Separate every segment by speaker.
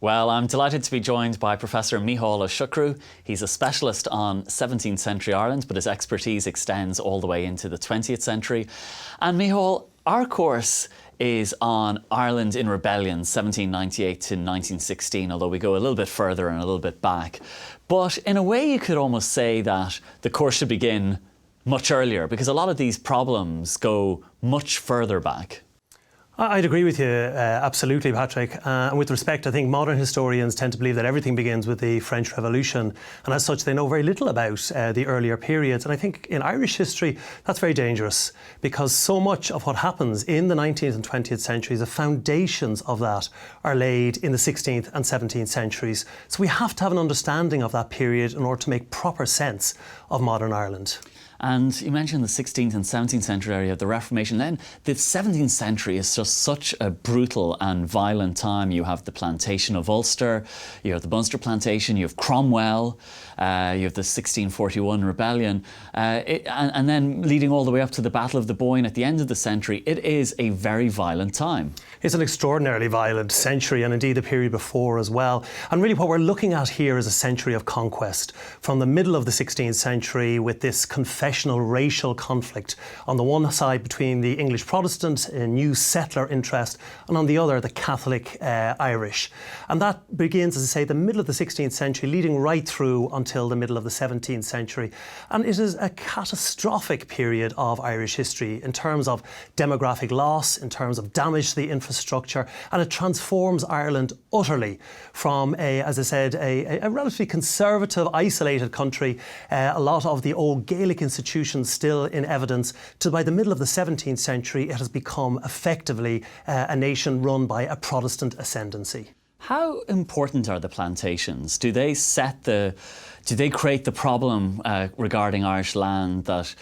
Speaker 1: Well, I'm delighted to be joined by Professor Micheál Ó Siochrú. He's a specialist on 17th century Ireland, but his expertise extends all the way into the 20th century. And Micheál, our course is on Ireland in rebellion, 1798 to 1916, although we go a little bit further and a little bit back. But in a way, you could almost say that the course should begin much earlier, because a lot of these problems go much further back.
Speaker 2: I'd agree with you, absolutely, Patrick. And with respect, I think modern historians tend to believe that everything begins with the French Revolution. And as such, they know very little about the earlier periods. And I think in Irish history, that's very dangerous, because so much of what happens in the 19th and 20th centuries, the foundations of that are laid in the 16th and 17th centuries. So we have to have an understanding of that period in order to make proper sense of modern Ireland.
Speaker 1: And you mentioned the 16th and 17th century area of the Reformation. Then the 17th century is just such a brutal and violent time. You have the Plantation of Ulster, you have the Munster Plantation, you have Cromwell, you have the 1641 rebellion, and then leading all the way up to the Battle of the Boyne at the end of the century. It is a very violent time.
Speaker 2: It's an extraordinarily violent century, and indeed the period before as well. And really what we're looking at here is a century of conquest. From the middle of the 16th century, with this confessional racial conflict on the one side between the English Protestant new settler interest, and on the other the Catholic Irish. And that begins, as I say, the middle of the 16th century, leading right through until the middle of the 17th century. And it is a catastrophic period of Irish history in terms of demographic loss, in terms of damage to the infrastructure, and it transforms Ireland utterly from as I said, a relatively conservative, isolated country, a lot of the old Gaelic institutions still in evidence, to by the middle of the 17th century it has become effectively a nation run by a Protestant ascendancy.
Speaker 1: How important are the plantations? Do they create the problem regarding Irish land that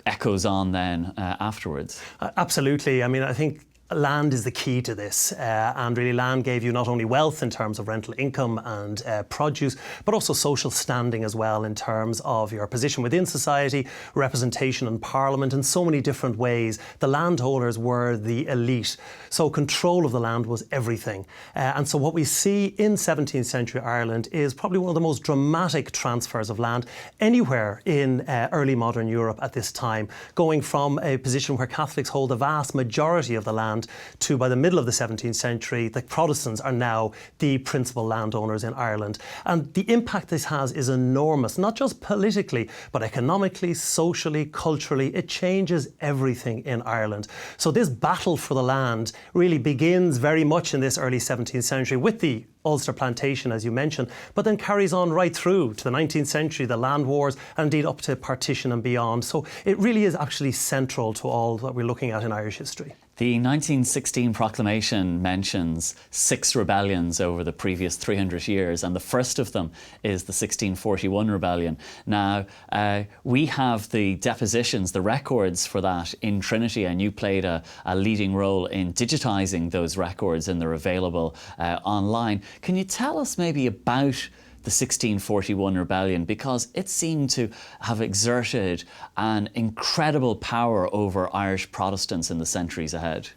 Speaker 1: echoes on then afterwards?
Speaker 2: Absolutely. I mean, I think land is the key to this, and really land gave you not only wealth in terms of rental income and produce, but also social standing as well in terms of your position within society, representation in Parliament, in so many different ways. The landholders were the elite, so control of the land was everything. And so what we see in 17th century Ireland is probably one of the most dramatic transfers of land anywhere in early modern Europe at this time, going from a position where Catholics hold the vast majority of the land to, by the middle of the 17th century, the Protestants are now the principal landowners in Ireland. And the impact this has is enormous, not just politically, but economically, socially, culturally. It changes everything in Ireland. So this battle for the land really begins very much in this early 17th century with the Ulster Plantation, as you mentioned, but then carries on right through to the 19th century, the land wars, and indeed up to partition and beyond. So it really is actually central to all that we're looking at in Irish history.
Speaker 1: The 1916 proclamation mentions 6 rebellions over the previous 300 years, and the first of them is the 1641 rebellion. Now, we have the depositions, the records for that in Trinity, and you played a leading role in digitising those records, and they're available online. Can you tell us maybe about the 1641 rebellion, because it seemed to have exerted an incredible power over Irish Protestants in the centuries ahead?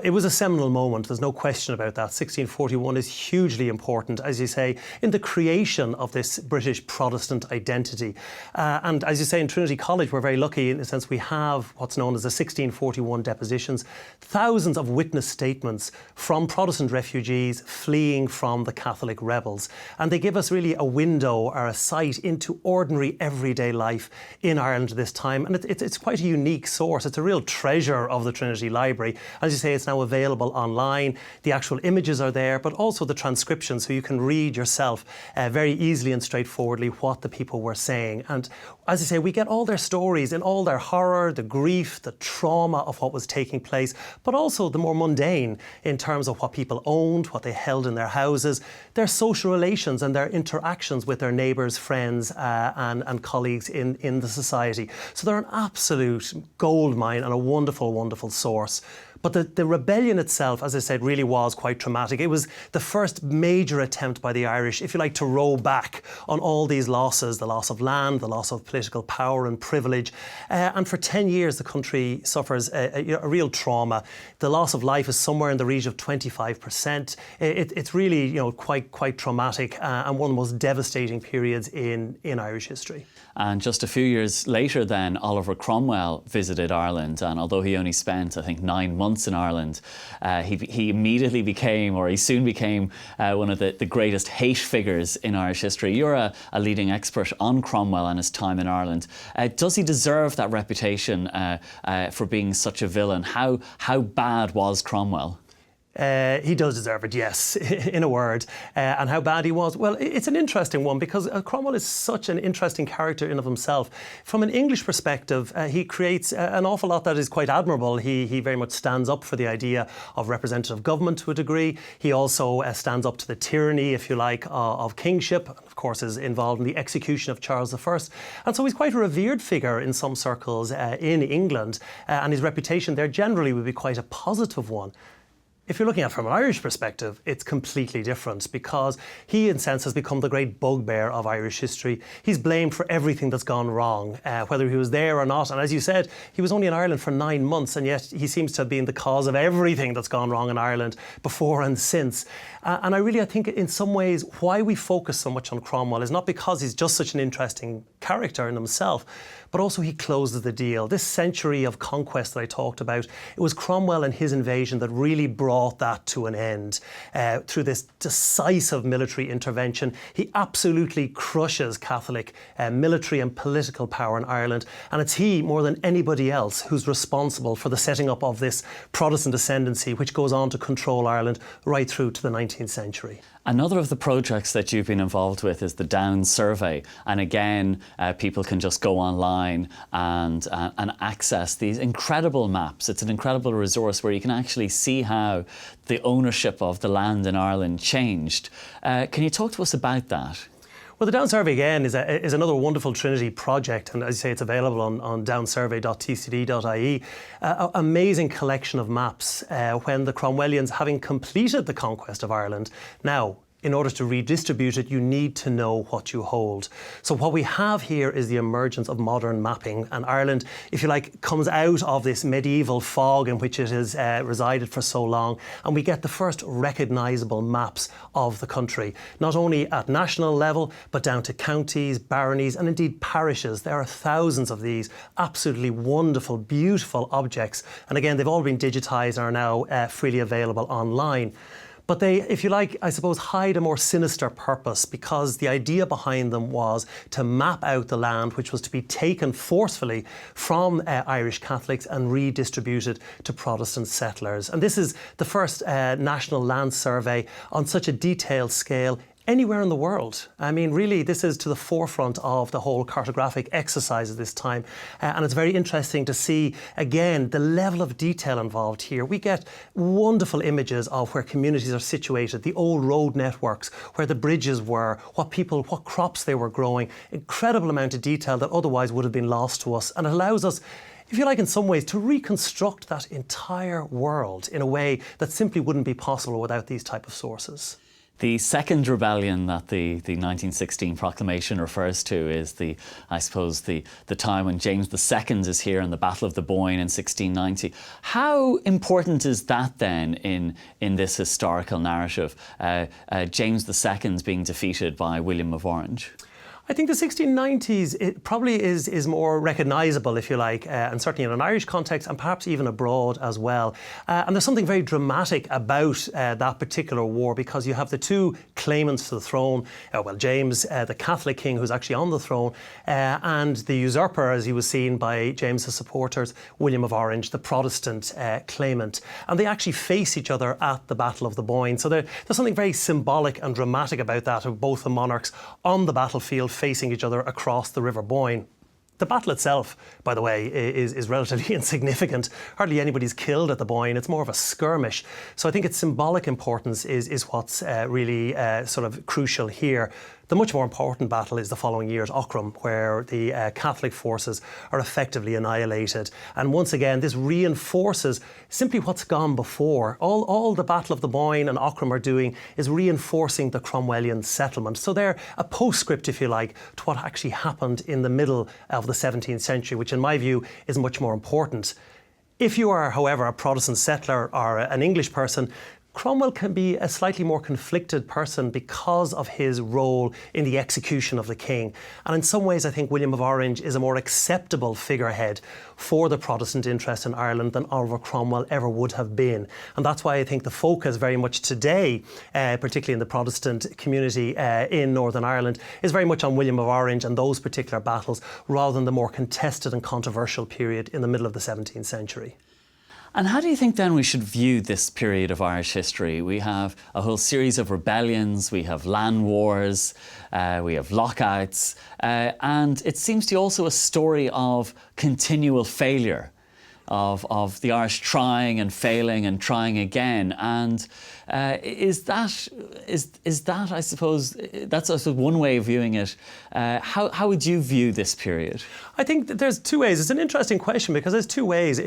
Speaker 2: It was a seminal moment, there's no question about that. 1641 is hugely important, as you say, in the creation of this British Protestant identity. And as you say, in Trinity College, we're very lucky in the sense we have what's known as the 1641 depositions, thousands of witness statements from Protestant refugees fleeing from the Catholic rebels. And they give us really a window or a sight into ordinary everyday life in Ireland at this time. And it's quite a unique source. It's a real treasure of the Trinity Library. As you say, it's now available online. The actual images are there, but also the transcription, so you can read yourself very easily and straightforwardly what the people were saying. And as I say, we get all their stories in all their horror, the grief, the trauma of what was taking place, but also the more mundane in terms of what people owned, what they held in their houses, their social relations and their interactions with their neighbours, friends and colleagues in the society. So they're an absolute goldmine and a wonderful, wonderful source. But the rebellion itself, as I said, really was quite traumatic. It was the first major attempt by the Irish, if you like, to row back on all these losses, the loss of land, the loss of political power and privilege. And for 10 years, the country suffers a real trauma. The loss of life is somewhere in the region of 25%. It's really, quite traumatic and one of the most devastating periods in Irish history.
Speaker 1: And just a few years later then, Oliver Cromwell visited Ireland, and although he only spent, I think, 9 months in Ireland, he immediately became, or he soon became, one of the greatest hate figures in Irish history. You're a leading expert on Cromwell and his time in Ireland. Does he deserve that reputation for being such a villain? How bad was Cromwell?
Speaker 2: He does deserve it, yes, in a word. And how bad he was? Well, it's an interesting one because Cromwell is such an interesting character in and of himself. From an English perspective, he creates an awful lot that is quite admirable. He very much stands up for the idea of representative government to a degree. He also stands up to the tyranny, if you like, of kingship. Of course, is involved in the execution of Charles I. And so he's quite a revered figure in some circles in England. And his reputation there generally would be quite a positive one. If you're looking at it from an Irish perspective, it's completely different because he, in a sense, has become the great bugbear of Irish history. He's blamed for everything that's gone wrong, whether he was there or not. And as you said, he was only in Ireland for 9 months, and yet he seems to have been the cause of everything that's gone wrong in Ireland before and since. And I think in some ways why we focus so much on Cromwell is not because he's just such an interesting character in himself, but also he closes the deal. This century of conquest that I talked about, it was Cromwell and his invasion that really brought that to an end. Through this decisive military intervention, he absolutely crushes Catholic military and political power in Ireland. And it's he, more than anybody else, who's responsible for the setting up of this Protestant ascendancy, which goes on to control Ireland right through to the 19th century.
Speaker 1: Another of the projects that you've been involved with is the Down Survey. And again, people can just go online and access these incredible maps. It's an incredible resource where you can actually see how the ownership of the land in Ireland changed. Can you talk to us about that?
Speaker 2: Well, the Down Survey, again, is another wonderful Trinity project, and as you say, it's available on downsurvey.tcd.ie. Amazing collection of maps when the Cromwellians, having completed the conquest of Ireland, now, in order to redistribute it, you need to know what you hold. So what we have here is the emergence of modern mapping, and Ireland, if you like, comes out of this medieval fog in which it has resided for so long, and we get the first recognisable maps of the country, not only at national level, but down to counties, baronies, and indeed parishes. There are thousands of these absolutely wonderful, beautiful objects, and again, they've all been digitised and are now freely available online. But they, if you like, I suppose, hide a more sinister purpose because the idea behind them was to map out the land which was to be taken forcefully from Irish Catholics and redistributed to Protestant settlers. And this is the first national land survey on such a detailed scale anywhere in the world. I mean, really, this is to the forefront of the whole cartographic exercise at this time. And it's very interesting to see, again, the level of detail involved here. We get wonderful images of where communities are situated, the old road networks, where the bridges were, what crops they were growing. Incredible amount of detail that otherwise would have been lost to us. And it allows us, if you like, in some ways, to reconstruct that entire world in a way that simply wouldn't be possible without these type of sources.
Speaker 1: The second rebellion that the 1916 proclamation refers to is the time when James II is here in the Battle of the Boyne in 1690. How important is that then in this historical narrative, James II being defeated by William of Orange?
Speaker 2: I think the 1690s, it probably is more recognisable, if you like, and certainly in an Irish context and perhaps even abroad as well. And there's something very dramatic about that particular war because you have the two claimants to the throne, James, the Catholic king who's actually on the throne, and the usurper, as he was seen by James's supporters, William of Orange, the Protestant claimant. And they actually face each other at the Battle of the Boyne. So there's something very symbolic and dramatic about that, of both the monarchs on the battlefield facing each other across the River Boyne. The battle itself, by the way, is relatively insignificant. Hardly anybody's killed at the Boyne. It's more of a skirmish. So I think its symbolic importance is what's really sort of crucial here. The much more important battle is the following year at Aughrim, where the Catholic forces are effectively annihilated. And once again, this reinforces simply what's gone before. All the Battle of the Boyne and Aughrim are doing is reinforcing the Cromwellian settlement. So they're a postscript, if you like, to what actually happened in the middle of the 17th century, which in my view is much more important. If you are, however, a Protestant settler or an English person, Cromwell can be a slightly more conflicted person because of his role in the execution of the king. And in some ways, I think William of Orange is a more acceptable figurehead for the Protestant interest in Ireland than Oliver Cromwell ever would have been. And that's why I think the focus very much today, particularly in the Protestant community in Northern Ireland, is very much on William of Orange and those particular battles, rather than the more contested and controversial period in the middle of the 17th century.
Speaker 1: And how do you think then we should view this period of Irish history? We have a whole series of rebellions, we have land wars, we have lockouts, and it seems to be also a story of continual failure, of the Irish trying and failing and trying again. And is that, I suppose, that's also one way of viewing it. How would you view this period?
Speaker 2: I think that there's two ways. It's an interesting question because there's two ways.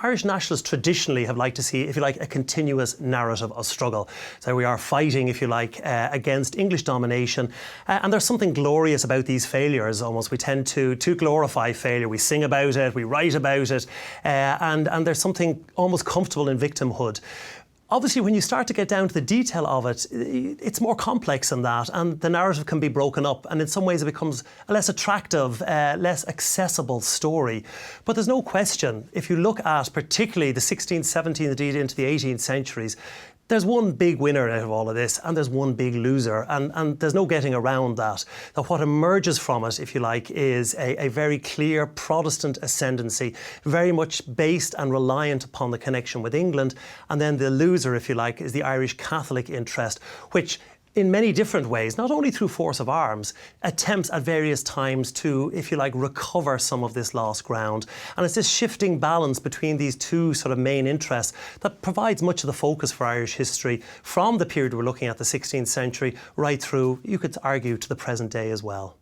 Speaker 2: Irish nationalists traditionally have liked to see, if you like, a continuous narrative of struggle. So we are fighting, if you like, against English domination. And there's something glorious about these failures almost. We tend to glorify failure. We sing about it, we write about it, and there's something almost comfortable in victimhood. Obviously, when you start to get down to the detail of it, it's more complex than that, and the narrative can be broken up, and in some ways it becomes a less attractive, less accessible story. But there's no question, if you look at particularly the 16th, 17th, indeed into the 18th centuries, there's one big winner out of all of this, and there's one big loser, and there's no getting around that. Now, what emerges from it, if you like, is a very clear Protestant ascendancy, very much based and reliant upon the connection with England, and then the loser, if you like, is the Irish Catholic interest, which in many different ways, not only through force of arms, attempts at various times to, if you like, recover some of this lost ground. And it's this shifting balance between these two sort of main interests that provides much of the focus for Irish history from the period we're looking at, the 16th century, right through, you could argue, to the present day as well.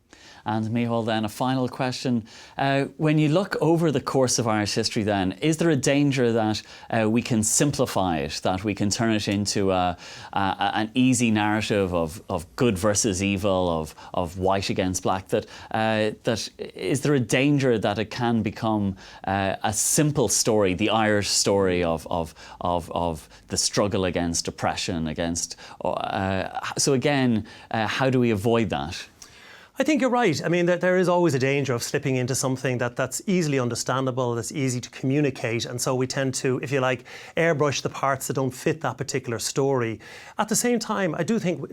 Speaker 1: And Micheál, then a final question. When you look over the course of Irish history then, is there a danger that we can simplify it, that we can turn it into an easy narrative of good versus evil, of white against black, that is there a danger that it can become a simple story, the Irish story of the struggle against oppression, so again, how do we avoid that?
Speaker 2: I think you're right. I mean, there is always a danger of slipping into something that's easily understandable, that's easy to communicate. And so we tend to, if you like, airbrush the parts that don't fit that particular story. At the same time, I do think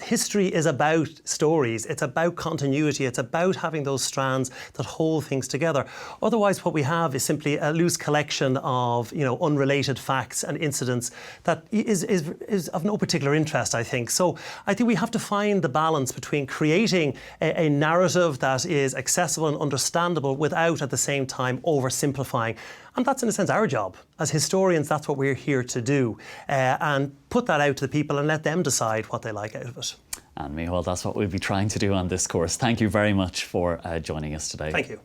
Speaker 2: history is about stories. It's about continuity. It's about having those strands that hold things together. Otherwise, what we have is simply a loose collection of, unrelated facts and incidents that is of no particular interest, I think. So I think we have to find the balance between creating a narrative that is accessible and understandable without at the same time oversimplifying. And that's in a sense our job. As historians, that's what we're here to do. And put that out to the people and let them decide what they like out of it.
Speaker 1: And Micheál, that's what we'll be trying to do on this course. Thank you very much for joining us today.
Speaker 2: Thank you.